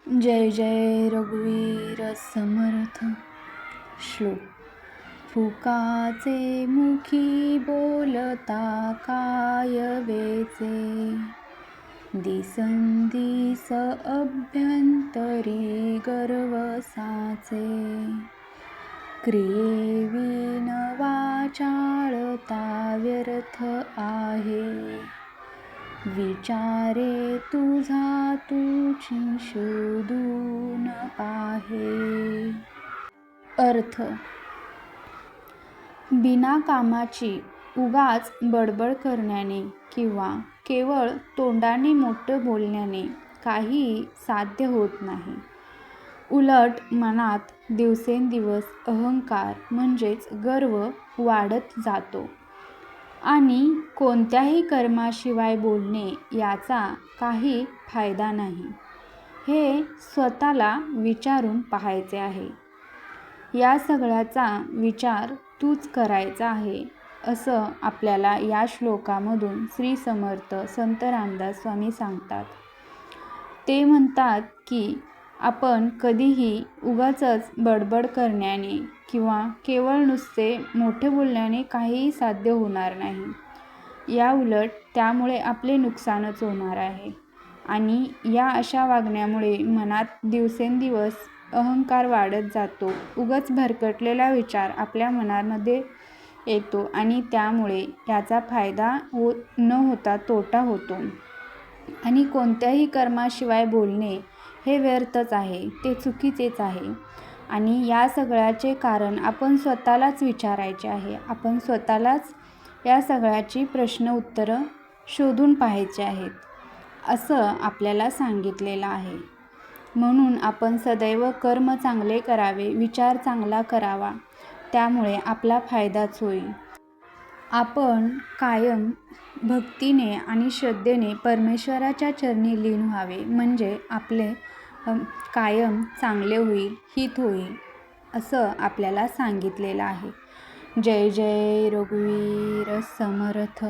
जय जय रघुवीर समर्थ. श्लोक. फुकाचे मुखी बोलता काय वेचे, दिसंदिस अभ्यंतरी गर्व साचे. क्रियेविन वाचाळता व्यर्थ आहे, विचारे तुझा तुझी शोधून पाहे. अर्थ. बिना कामाची उगाच बडबड करण्याने किंवा केवळ तोंडाने मोठं बोलण्याने काहीही साध्य होत नाही. उलट मनात दिवसेंदिवस अहंकार म्हणजेच गर्व वाढत जातो आणि कोणत्याही कर्माशिवाय बोलणे याचा काही फायदा नाही, हे स्वतःला विचारून पाहायचे आहे. या सगळ्याचा विचार तूच करायचा आहे, असं आपल्याला या श्लोकामधून श्री समर्थ संत रामदास स्वामी सांगतात. ते म्हणतात की आपण कधीही उगाचच बडबड करण्याने किंवा केवळ नुसते मोठे बोलण्याने काहीही साध्य होणार नाही. याउलट त्यामुळे आपले नुकसानच होणार आहे आणि या अशा वागण्यामुळे मनात दिवसेंदिवस अहंकार वाढत जातो. उगाच भरकटलेला विचार आपल्या मनामध्ये येतो आणि त्यामुळे याचा फायदा न होता तोटा होतो आणि कोणत्याही कर्माशिवाय बोलणे हे व्यर्थच आहे, ते चुकीचेच आहे. आणि या सगळ्याचे कारण आपण स्वतःलाच विचारायचे आहे. आपण स्वतःलाच या सगळ्याची प्रश्न उत्तरं शोधून पाहायचे आहेत, असं आपल्याला सांगितलेलं आहे. म्हणून आपण सदैव कर्म चांगले करावे, विचार चांगला करावा, त्यामुळे आपला फायदाच होईल. आपण कायम भक्तीने आणि श्रद्धेने परमेश्वराच्या चरणी लीन व्हावे, म्हणजे आपले कायम चांगले होईल, हित होईल, असं आपल्याला सांगितलेलं आहे. जय जय रघुवीर समर्थ.